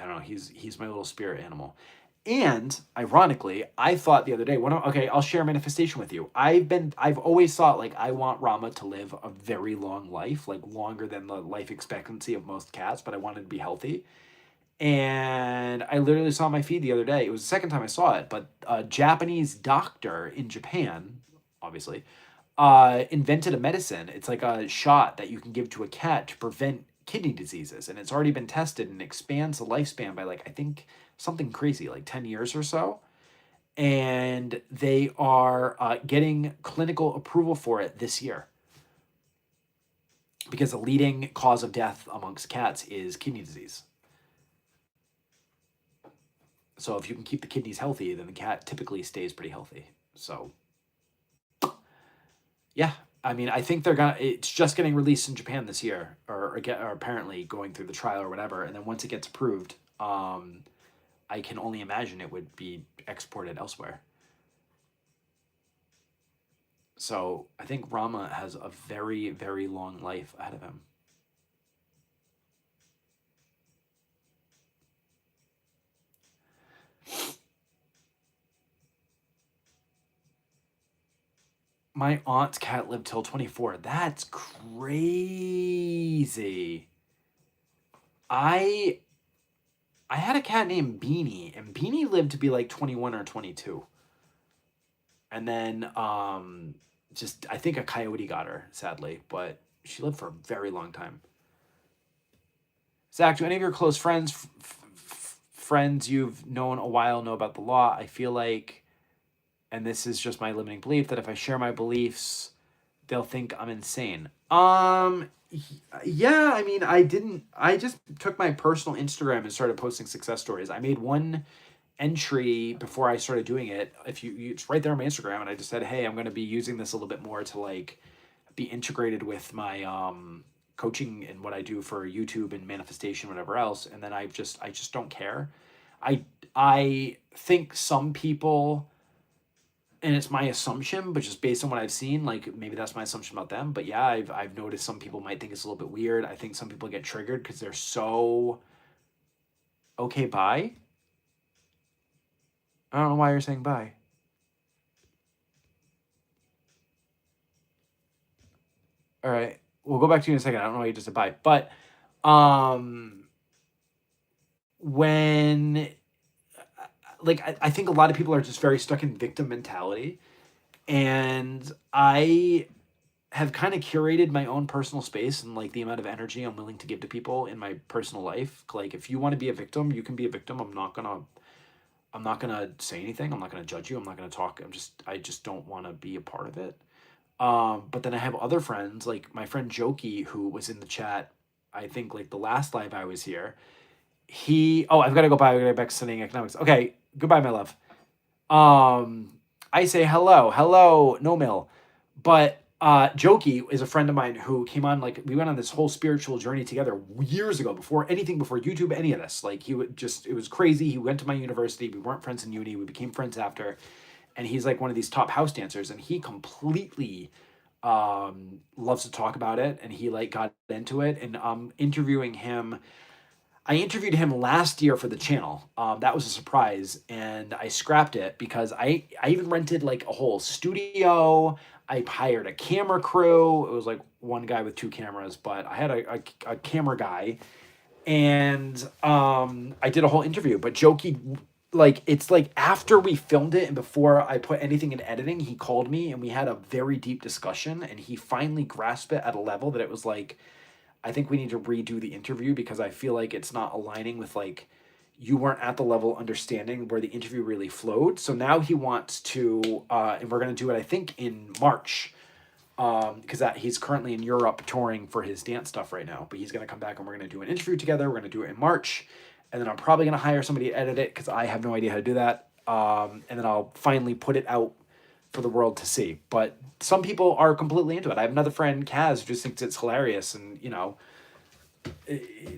I don't know. He's my little spirit animal. And ironically, I thought the other day, I'll share a manifestation with you. I've always thought, like, I want Rama to live a very long life, like longer than the life expectancy of most cats, but I wanted to be healthy. And I literally saw my feed the other day. It was the second time I saw it, but a Japanese doctor in Japan, obviously, invented a medicine. It's like a shot that you can give to a cat to prevent kidney diseases, and it's already been tested and expands the lifespan by, like, I think something crazy, like 10 years or so. And they are getting clinical approval for it this year, because the leading cause of death amongst cats is kidney disease. So if you can keep the kidneys healthy, then the cat typically stays pretty healthy. So yeah, I mean, I think it's just getting released in Japan this year, or apparently going through the trial or whatever. And then once it gets approved, I can only imagine it would be exported elsewhere. So I think Rama has a very, very long life ahead of him. My aunt's cat lived till 24. That's crazy. I I had a cat named Beanie, and Beanie lived to be like 21 or 22. And then just I think a coyote got her, sadly, but she lived for a very long time. Zach, do any of your close friends you've known a while know about the law? I feel like, and this is just my limiting belief, that if I share my beliefs, they'll think I'm insane. Yeah, I mean, I just took my personal Instagram and started posting success stories. I made one entry before I started doing it. If it's right there on my Instagram, and I just said, hey, I'm going to be using this a little bit more to like be integrated with my coaching and what I do for YouTube and manifestation, whatever else. And then I just don't care. I think some people, and it's my assumption, but just based on what I've seen, like maybe that's my assumption about them. But yeah, I've noticed some people might think it's a little bit weird. I think some people get triggered because they're so okay. Bye. I don't know why you're saying bye. All right, we'll go back to you in a second. I don't know why you just said bye, but when like I think a lot of people are just very stuck in victim mentality, and I have kind of curated my own personal space and like the amount of energy I'm willing to give to people in my personal life. Like if you want to be a victim, you can be a victim. I'm not gonna say anything. I'm not gonna judge you. I'm not gonna talk. I just don't want to be a part of it. But then I have other friends, like my friend Jokey, who was in the chat, I think like the last live I was here. I've got to go by. I've got to go back to studying economics. Okay, goodbye, my love. I say hello, no mill. But Jokey is a friend of mine who came on, like, we went on this whole spiritual journey together years ago, before YouTube, any of this. Like, it was crazy. He went to my university. We weren't friends in uni. We became friends after. And he's like one of these top house dancers, and he completely loves to talk about it, and he like got into it. And interviewing him, I interviewed him last year for the channel. That was a surprise, and I scrapped it because I even rented like a whole studio. I hired a camera crew. It was like one guy with two cameras, but I had a camera guy, and I did a whole interview. But Jokey, like, it's like after we filmed it and before I put anything in editing, he called me and we had a very deep discussion, and he finally grasped it at a level that it was like, I think we need to redo the interview because I feel like it's not aligning with like, you weren't at the level understanding where the interview really flowed. So now he wants to, and we're going to do it, I think, in March, because he's currently in Europe touring for his dance stuff right now. But he's going to come back and we're going to do an interview together. We're going to do it in March, and then I'm probably going to hire somebody to edit it because I have no idea how to do that. And then I'll finally put it out for the world to see. But some people are completely into it. I have another friend, Kaz, who just thinks it's hilarious, and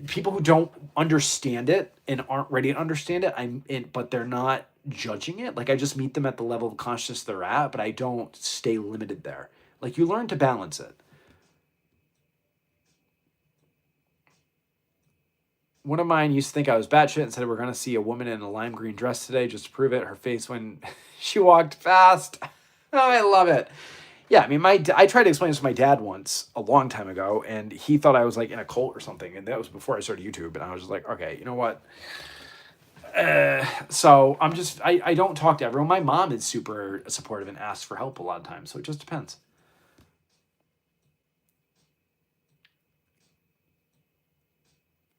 people who don't understand it and aren't ready to understand it, but they're not judging it. Like, I just meet them at the level of consciousness they're at, but I don't stay limited there. Like, you learn to balance it. One of mine used to think I was batshit and said we're going to see a woman in a lime green dress today just to prove it. Her face when she walked past. Oh, I love it. Yeah, I mean, I tried to explain this to my dad once a long time ago, and he thought I was like in a cult or something, and that was before I started YouTube, and I was just like, okay, you know what? So I don't talk to everyone. My mom is super supportive and asks for help a lot of times, so it just depends.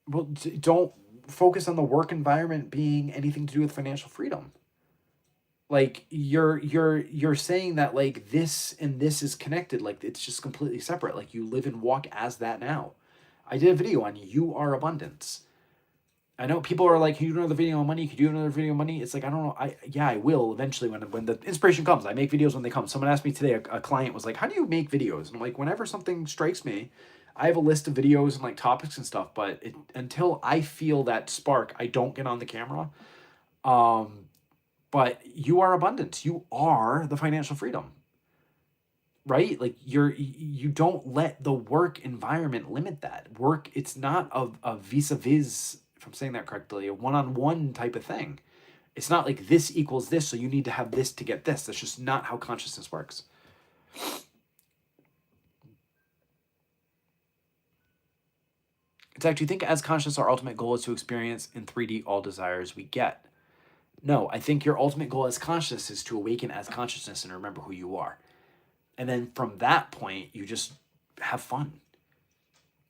Well, don't focus on the work environment being anything to do with financial freedom. Like, you're saying that like this and this is connected, like it's just completely separate. Like, you live and walk as that now. I did a video on you are abundance. I know people are like, can you do another video on money? Could you do another video on money? It's like, I don't know. I will eventually when the inspiration comes. I make videos when they come. Someone asked me today, a client was like, how do you make videos? And I'm like, whenever something strikes me, I have a list of videos and like topics and stuff, but until I feel that spark, I don't get on the camera. But you are abundance. You are the financial freedom, right? Like, you don't let the work environment limit that. Work, it's not a vis-a-vis, if I'm saying that correctly, a one-on-one type of thing. It's not like this equals this, so you need to have this to get this. That's just not how consciousness works. It's like, do you think as conscious our ultimate goal is to experience in 3D all desires we get? No, I think your ultimate goal as conscious is to awaken as consciousness and remember who you are. And then from that point, you just have fun.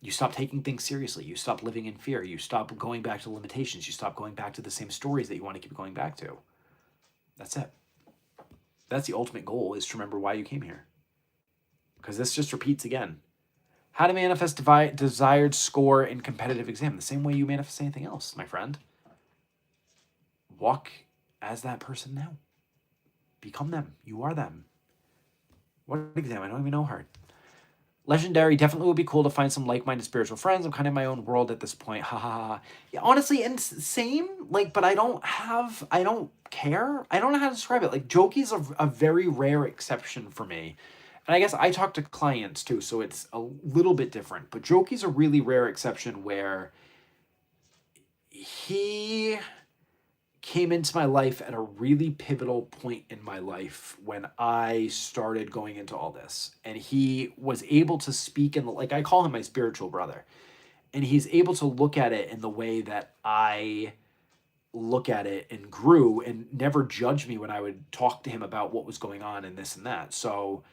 You stop taking things seriously. You stop living in fear. You stop going back to limitations. You stop going back to the same stories that you want to keep going back to. That's it. That's the ultimate goal, is to remember why you came here. Because this just repeats again. How to manifest desired score in competitive exam. The same way you manifest anything else, my friend. Walk as that person now. Become them. You are them. What exam? I don't even know her. Legendary, definitely would be cool to find some like-minded spiritual friends. I'm kind of in my own world at this point. Ha ha ha. Yeah, honestly, and same, like, but I don't care. I don't know how to describe it. Like, Jokey's a very rare exception for me. And I guess I talk to clients too, so it's a little bit different. But Jokey's a really rare exception where he came into my life at a really pivotal point in my life when I started going into all this. And he was able to speak in, like, I call him my spiritual brother. And he's able to look at it in the way that I look at it, and grew, and never judge me when I would talk to him about what was going on and this and that. So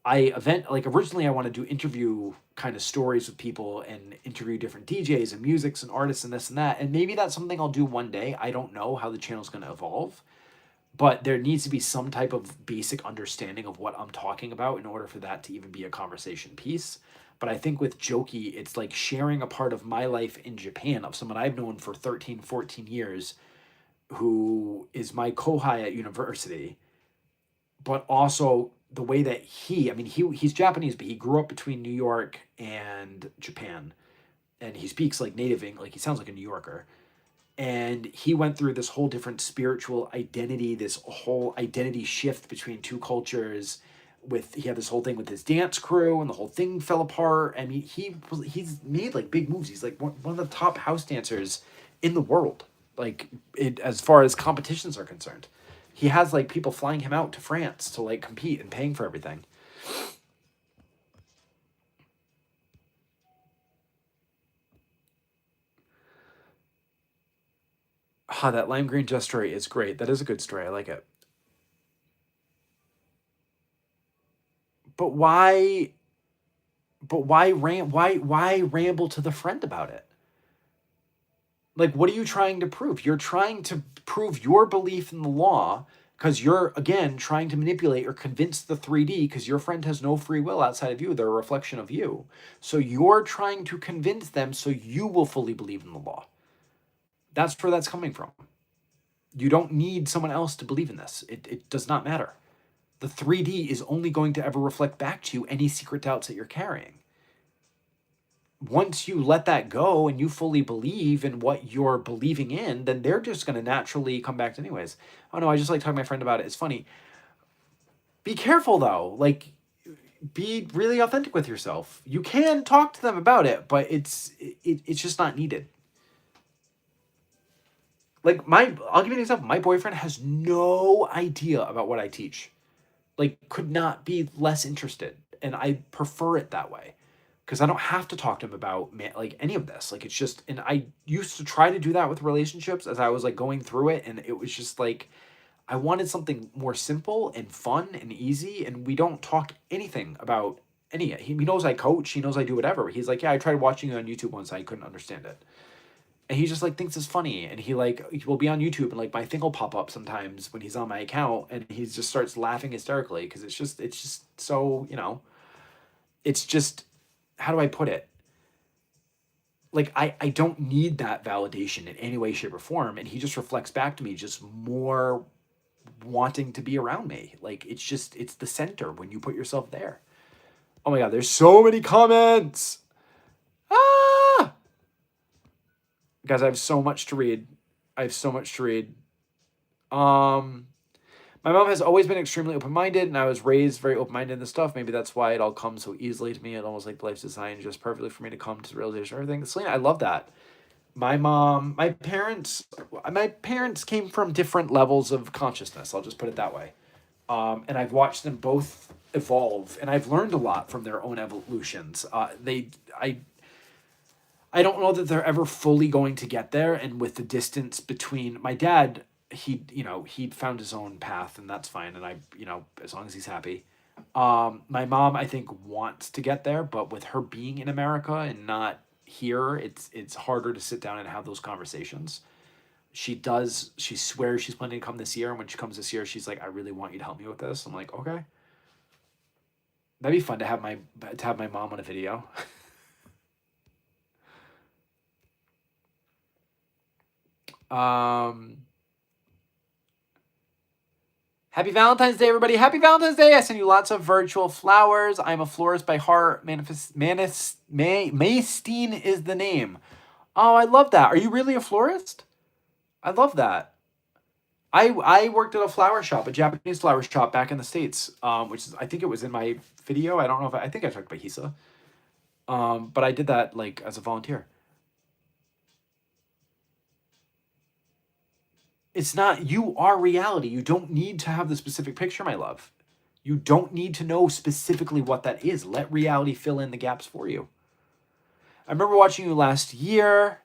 originally I wanted to interview kind of stories with people and interview different DJs and musics and artists and this and that. And maybe that's something I'll do one day. I don't know how the channel's going to evolve, but there needs to be some type of basic understanding of what I'm talking about in order for that to even be a conversation piece. But I think with Jokey, it's like sharing a part of my life in Japan, of someone I've known for 13, 14 years, who is my kohai at university, but also the way that he's Japanese, but he grew up between New York and Japan, and he speaks like native English, like he sounds like a New Yorker. And he went through this whole different spiritual identity, this whole identity shift between two cultures. He had this whole thing with his dance crew, and the whole thing fell apart. I mean, he's made like big moves. He's like one of the top house dancers in the world, like as far as competitions are concerned. He has like people flying him out to France to like compete and paying for everything. Ah, that lime green just story is great. That is a good story. I like it. But why? Why ramble to the friend about it? Like, what are you trying to prove? You're trying to prove your belief in the law because you're, again, trying to manipulate or convince the 3D, because your friend has no free will outside of you. They're a reflection of you. So you're trying to convince them so you will fully believe in the law. That's where that's coming from. You don't need someone else to believe in this. It does not matter. The 3D is only going to ever reflect back to you any secret doubts that you're carrying. Once you let that go and you fully believe in what you're believing in, then they're just going to naturally come back to anyways. Oh no, I just like talking to my friend about it. It's funny. Be careful though. Like, be really authentic with yourself. You can talk to them about it, but it's just not needed. Like I'll give you an example. My boyfriend has no idea about what I teach. Like, could not be less interested. And I prefer it that way, because I don't have to talk to him about like any of this. Like, it's just, and I used to try to do that with relationships as I was like going through it, and it was just like I wanted something more simple and fun and easy, and we don't talk anything about any. He knows I coach, he knows I do whatever. He's like, yeah, I tried watching you on YouTube once, I couldn't understand it. And he just like thinks it's funny, and he will be on YouTube, and like my thing will pop up sometimes when he's on my account, and he just starts laughing hysterically, because it's just so, it's just, how do I put it? Like, I don't need that validation in any way, shape, or form, and he just reflects back to me just more wanting to be around me. Like, it's the center when you put yourself there. Oh my god, there's so many comments. Ah! Guys, I have so much to read. My mom has always been extremely open-minded, and I was raised very open-minded in this stuff. Maybe that's why it all comes so easily to me. It almost like life's designed just perfectly for me to come to the realization of everything. Selena, I love that. My parents came from different levels of consciousness. I'll just put it that way. And I've watched them both evolve, and I've learned a lot from their own evolutions. I don't know that they're ever fully going to get there, and with the distance between my dad, he'd found his own path, and that's fine, and as long as he's happy. My mom, I think, wants to get there, but with her being in America and not here, it's harder to sit down and have those conversations. She swears she's planning to come this year, and when she comes this year, she's like, I really want you to help me with this. I'm like, okay. That'd be fun to have my mom on a video. Happy Valentine's Day, everybody. Happy Valentine's Day. I send you lots of virtual flowers. I'm a florist by heart. Maystine is the name. Oh, I love that. Are you really a florist? I love that. I worked at a flower shop, a Japanese flower shop back in the States, which is, I think it was in my video. I don't know if I think I talked about Hisa. But I did that like as a volunteer. It's not, you are reality. You don't need to have the specific picture, my love. You don't need to know specifically what that is. Let reality fill in the gaps for you. I remember watching you last year.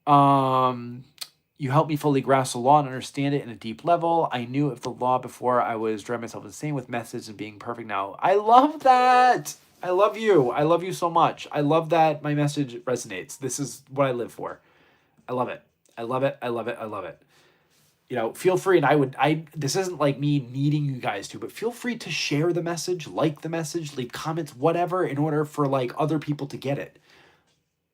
You helped me fully grasp the law and understand it in a deep level. I knew of the law before I was driving myself insane with methods and being perfect now. I love that. I love you. I love you so much. I love that my message resonates. This is what I live for. I love it. I love it. I love it. I love it. Feel free, and this isn't like me needing you guys to, but feel free to share the message, like the message, leave comments, whatever, in order for like other people to get it.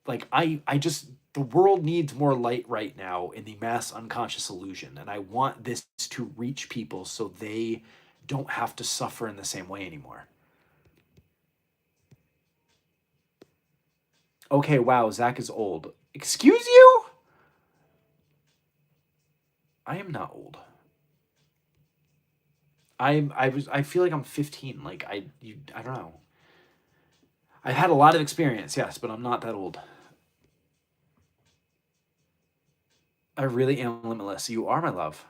Like the world needs more light right now in the mass unconscious illusion, and I want this to reach people so they don't have to suffer in the same way anymore. Okay, wow, Zach is old. Excuse you? I am not old. I feel like I'm 15. Like I don't know. I've had a lot of experience, yes, but I'm not that old. I really am limitless. You are, my love.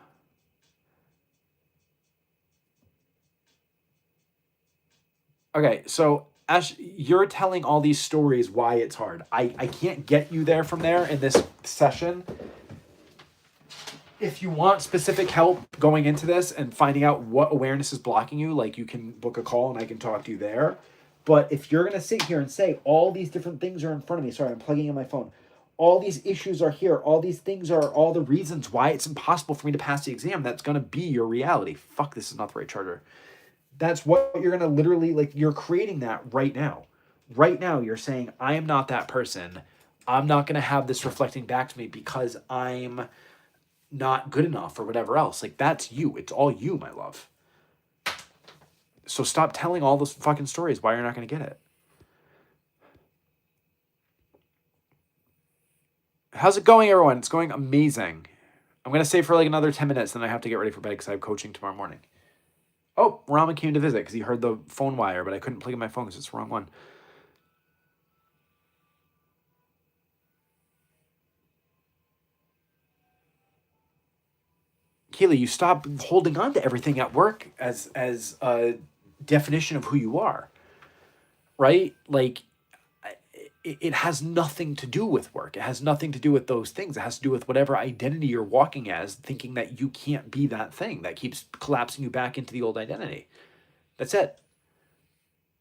Okay, so Ash, you're telling all these stories why it's hard. I can't get you there from there in this session. If you want specific help going into this and finding out what awareness is blocking you, like you can book a call and I can talk to you there. But if you're going to sit here and say all these different things are in front of me, sorry, I'm plugging in my phone. All these issues are here. All these things are all the reasons why it's impossible for me to pass the exam. That's going to be your reality. Fuck, this is not the right charger. That's what you're going to literally, like, you're creating that right now. Right now, you're saying, I am not that person. I'm not going to have this reflecting back to me because I'm not good enough or whatever else. Like, that's you. It's all you, my love. So stop telling all those fucking stories why you're not going to get it. How's it going, everyone? It's going amazing. I'm going to stay for like another 10 minutes, then I have to get ready for bed because I have coaching tomorrow morning. Oh, Raman came to visit because he heard the phone wire, but I couldn't plug in my phone because it's the wrong one. Keely, you stop holding on to everything at work as a definition of who you are, right? Like, it has nothing to do with work. It has nothing to do with those things. It has to do with whatever identity you're walking as, thinking that you can't be that thing that keeps collapsing you back into the old identity. That's it.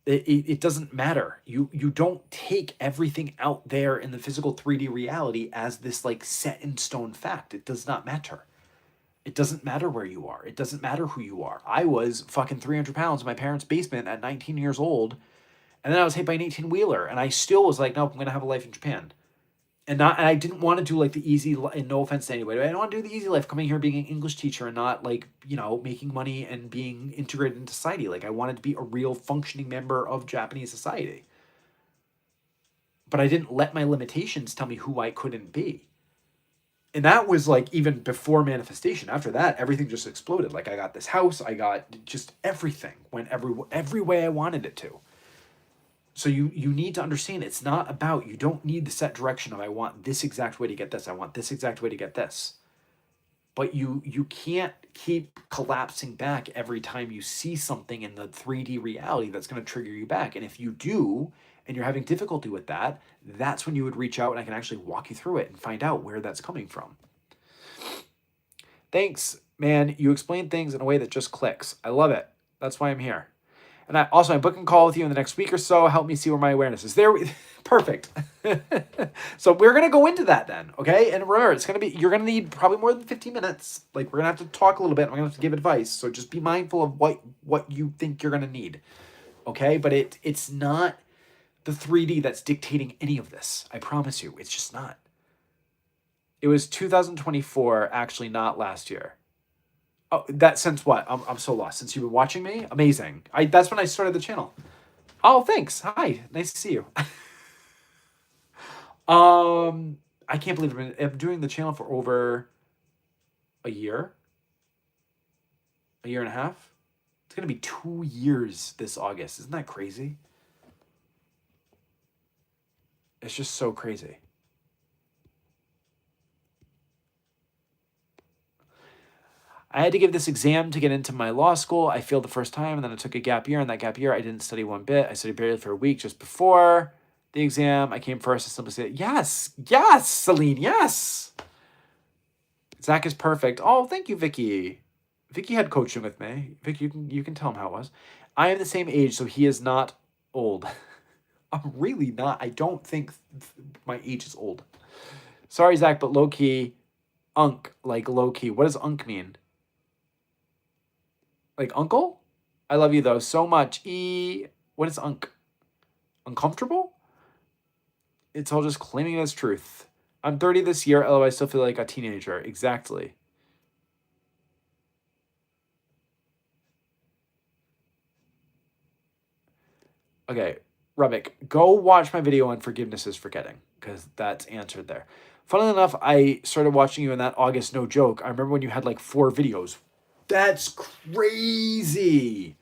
It doesn't matter. You don't take everything out there in the physical 3D reality as this like set in stone fact. It does not matter. It doesn't matter where you are. It doesn't matter who you are. I was fucking 300 pounds in my parents' basement at 19 years old. And then I was hit by an 18-wheeler. And I still was like, nope, I'm going to have a life in Japan. And I didn't want to do like the easy, and no offense to anybody, but I don't want to do the easy life, coming here being an English teacher and not like, making money and being integrated into society. Like I wanted to be a real functioning member of Japanese society. But I didn't let my limitations tell me who I couldn't be. And that was like even before manifestation. After that, everything just exploded. Like I got this house, I got just everything went every way I wanted it to. So you need to understand it's not about, you don't need the set direction of I want this exact way to get this. I want this exact way to get this. But you can't keep collapsing back every time you see something in the 3D reality that's going to trigger you back. And if you do, and you're having difficulty with that, that's when you would reach out and I can actually walk you through it and find out where that's coming from. Thanks, man. You explain things in a way that just clicks. I love it. That's why I'm here. And I'm booking a call with you in the next week or so. Help me see where my awareness is. Perfect. So we're going to go into that then, okay? And remember, you're going to need probably more than 15 minutes. Like, we're going to have to talk a little bit. I'm going to have to give advice. So just be mindful of what you think you're going to need, okay? But it's not the 3D that's dictating any of this. I promise you. It's just not. It was 2024, actually, not last year. Oh, that since what? I'm so lost. Since you've been watching me? Amazing. That's when I started the channel. Oh, thanks. Hi. Nice to see you. I can't believe I've been doing the channel for over a year. A year and a half. It's going to be 2 years this August. Isn't that crazy? It's just so crazy. I had to give this exam to get into my law school. I failed the first time, and then I took a gap year. And that gap year, I didn't study one bit. I studied barely for a week just before the exam. I came first. I simply said, yes, Celine, yes. Zach is perfect. Oh, thank you, Vicky. Vicky had coaching with me. Vicky, you can tell him how it was. I am the same age, so he is not old. I'm really not. I don't think my age is old. Sorry, Zach, but low-key, unk, like low-key. What does unk mean? Like uncle? I love you though so much. What is unk? Uncomfortable? It's all just claiming it as truth. I'm 30 this year, although I still feel like a teenager. Exactly. Okay, Rubik, go watch my video on forgiveness is forgetting, because that's answered there. Funnily enough, I started watching you in that August, no joke. I remember when you had like 4 videos. That's crazy.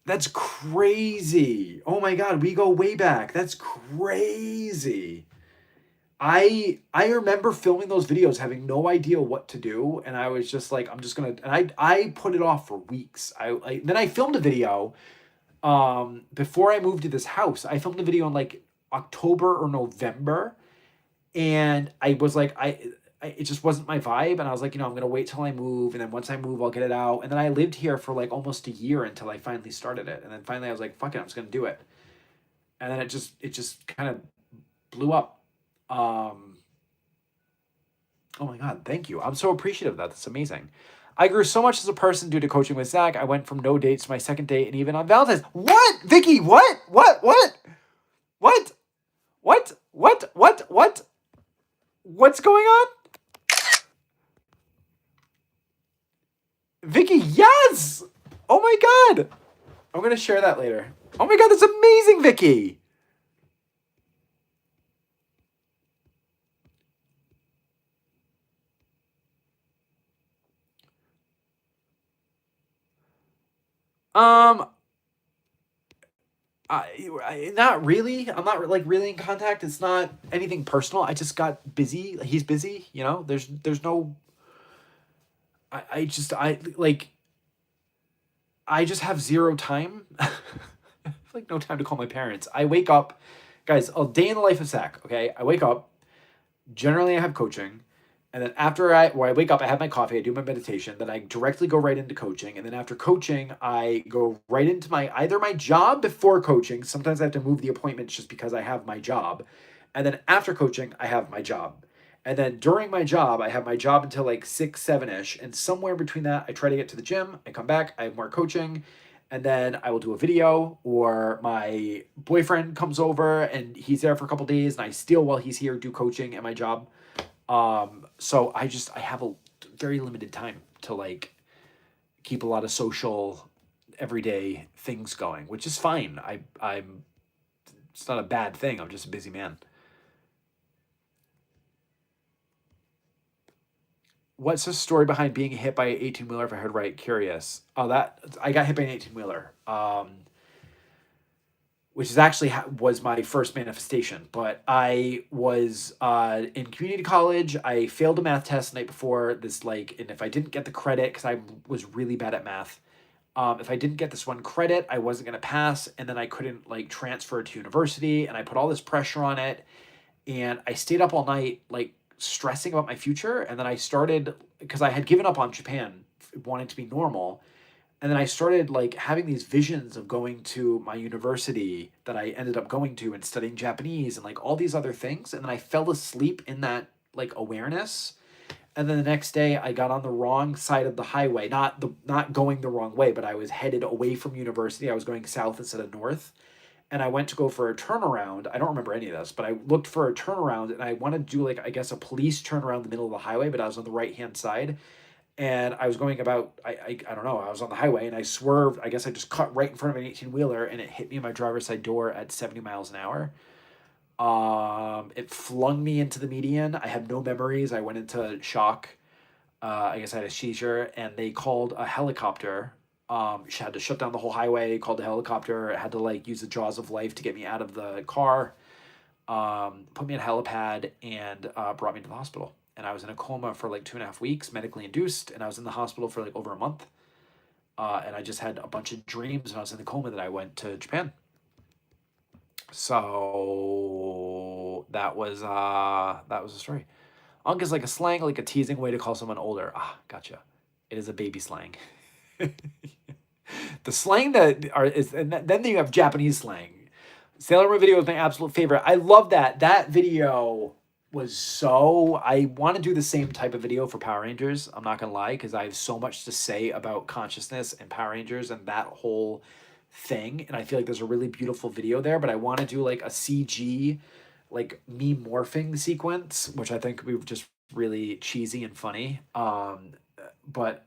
That's crazy. Oh my God, we go way back. That's crazy. I remember filming those videos having no idea what to do, and I was just like, I'm just gonna, and I put it off for weeks. Then I filmed a video before I moved to this house. I filmed a video in like October or November, and I was like, it just wasn't my vibe, and I was like, I'm gonna wait till I move, and then once I move, I'll get it out. And then I lived here for like almost a year until I finally started it, and then finally I was like, fuck it, I'm just gonna do it. And then it just kind of blew up. Oh my God, thank you. I'm so appreciative of that. That's amazing. I grew so much as a person due to coaching with Zach. I went from no dates to my second date, and even on Valentine's. What, Vicky? What? What's going on? Vicky, yes! Oh my God! I'm gonna share that later. Oh my God, that's amazing, Vicky! Not really. I'm not like really in contact. It's not anything personal. I just got busy. He's busy, There's no. I just have zero time. Like no time to call my parents. I wake up, guys. A day in the life of Zach. Okay, I wake up. Generally, I have coaching. And then after I wake up, I have my coffee, I do my meditation, then I directly go right into coaching. And then after coaching, I go right into either my job before coaching. Sometimes I have to move the appointments just because I have my job. And then after coaching, I have my job. And then during my job, I have my job until like 6, 7-ish. And somewhere between that, I try to get to the gym. I come back, I have more coaching. And then I will do a video, or my boyfriend comes over and he's there for a couple days. And I still, while he's here, do coaching at my job. So I have a very limited time to like keep a lot of social everyday things going, which is fine. It's not a bad thing. I'm just a busy man. What's the story behind being hit by an 18-wheeler, if I heard right? Curious. Oh, that I got hit by an 18-wheeler. which is actually was my first manifestation. But I was in community college. I failed a math test the night before this, like, and if I didn't get the credit, because I was really bad at math, if I didn't get this one credit, I wasn't going to pass, and then I couldn't like transfer to university, and I put all this pressure on it, and I stayed up all night like stressing about my future, and then I started, because I had given up on Japan, wanting to be normal, and then I started like having these visions of going to my university that I ended up going to and studying Japanese and like all these other things, and then I fell asleep in that like awareness. And then the next day I got on the wrong side of the highway, not going the wrong way, but I was headed away from university. I was going south instead of north. And I went to go for a turnaround. I don't remember any of this, but I looked for a turnaround, and I wanted to do like, I guess, a police turnaround in the middle of the highway, but I was on the right hand side, and I was going about, I don't know, I was on the highway, and I swerved. I guess I just cut right in front of an 18-wheeler, and it hit me in my driver's side door at 70 miles an hour. It flung me into the median. I have no memories. I went into shock. I guess I had a seizure, and they called a helicopter. She had to shut down the whole highway, called a helicopter, had to like use the jaws of life to get me out of the car, put me in a helipad, and brought me to the hospital. And I was in a coma for like 2.5 weeks, medically induced, and I was in the hospital for like over a month. And I just had a bunch of dreams when I was in the coma that I went to Japan. So that was the story. Unk is like a slang, like a teasing way to call someone older. Ah, gotcha. It is a baby slang. The slang that are is, and then you have Japanese slang. Sailor Moon video was my absolute favorite. I love that. That video was so. I want to do the same type of video for Power Rangers. I'm not gonna lie, because I have so much to say about consciousness and Power Rangers and that whole thing. And I feel like there's a really beautiful video there. But I want to do like a CG, like me morphing sequence, which I think would be just really cheesy and funny. But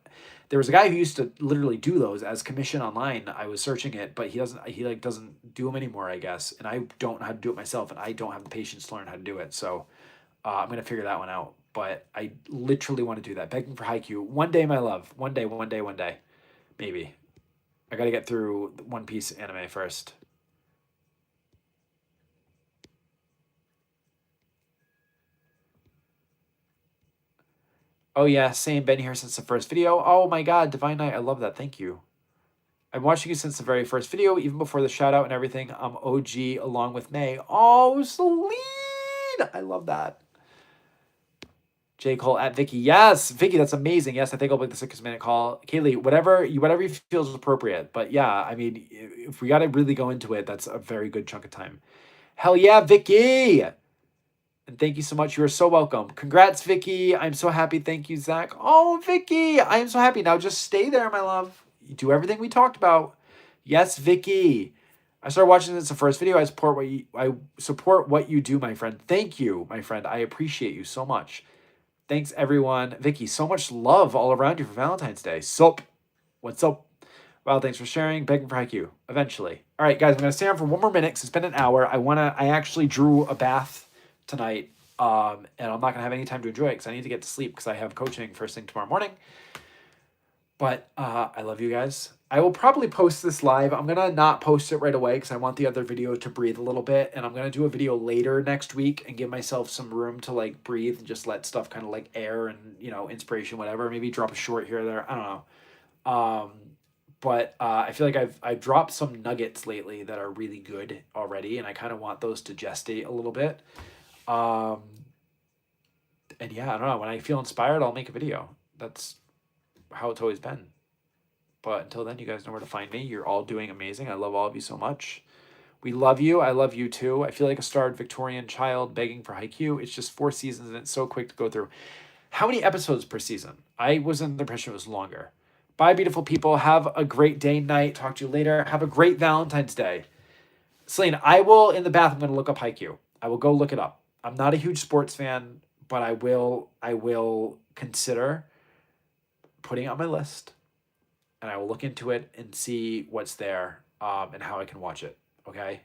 there was a guy who used to literally do those as commission online. I was searching it, but he doesn't do them anymore, I guess. And I don't know how to do it myself, and I don't have the patience to learn how to do it. So I'm gonna figure that one out. But I literally want to do that. Begging for Haikyuu. One day, my love. One day, maybe. I gotta get through the One Piece anime first. Oh yeah, same. Been here since the first video. Oh my god, Divine Knight, I love that. Thank you. I'm watching you since the very first video, even before the shout out and everything. I'm OG along with May. Oh, Celine! I love that. J. Cole at Vicky. Yes, Vicky, that's amazing. Yes, I think I'll make the 6-minute call. Kaylee, whatever you feel is appropriate. But yeah, I mean, if we got to really go into it, that's a very good chunk of time. Hell yeah, Vicky! And thank you so much. You are so welcome. Congrats, Vicky. I'm so happy. Thank you, Zach. Oh, Vicky, I am so happy. Now just stay there, my love. You do everything we talked about. Yes, Vicky. I started watching this the first video. I support what you do, my friend. Thank you, my friend. I appreciate you so much. Thanks, everyone. Vicky, so much love all around you for Valentine's Day. Sup? What's up? Well, thanks for sharing. Begging for Haikyuu. Eventually. All right, guys, I'm going to stay on for one more minute because it's been an hour. I actually drew a bath tonight, and I'm not going to have any time to enjoy it because I need to get to sleep because I have coaching first thing tomorrow morning. But I love you guys. I will probably post this live. I'm going to not post it right away because I want the other video to breathe a little bit. And I'm going to do a video later next week and give myself some room to like breathe and just let stuff kind of like air and, you know, inspiration, whatever. Maybe drop a short here or there. I don't know. But I feel like I've dropped some nuggets lately that are really good already. And I kind of want those to gestate a little bit. And yeah, I don't know. When I feel inspired, I'll make a video. That's how it's always been. But until then, you guys know where to find me. You're all doing amazing. I love all of you so much. We love you. I love you too. I feel like a starved Victorian child begging for Haikyuu. It's just 4 seasons and it's so quick to go through. How many episodes per season? I was under the impression it was longer. Bye, beautiful people. Have a great day, night. Talk to you later. Have a great Valentine's Day. Celine, I will, in the bath, I'm going to look up Haikyuu. I will go look it up. I'm not a huge sports fan, but I will consider putting it on my list. And I will look into it and see what's there and how I can watch it. Okay?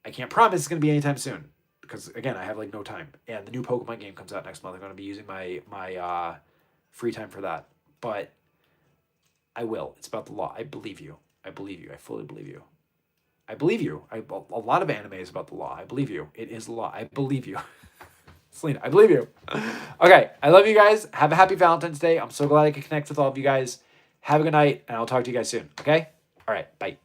I can't promise it's going to be anytime soon because, again, I have like no time. And the new Pokemon game comes out next month. I'm going to be using my free time for that. But I will. It's about the law. I believe you. I fully believe you. I believe you. A lot of anime is about the law. I believe you. It is law. I believe you. Selena, I believe you. Okay, I love you guys. Have a happy Valentine's Day. I'm so glad I could connect with all of you guys. Have a good night, and I'll talk to you guys soon, okay? All right, bye.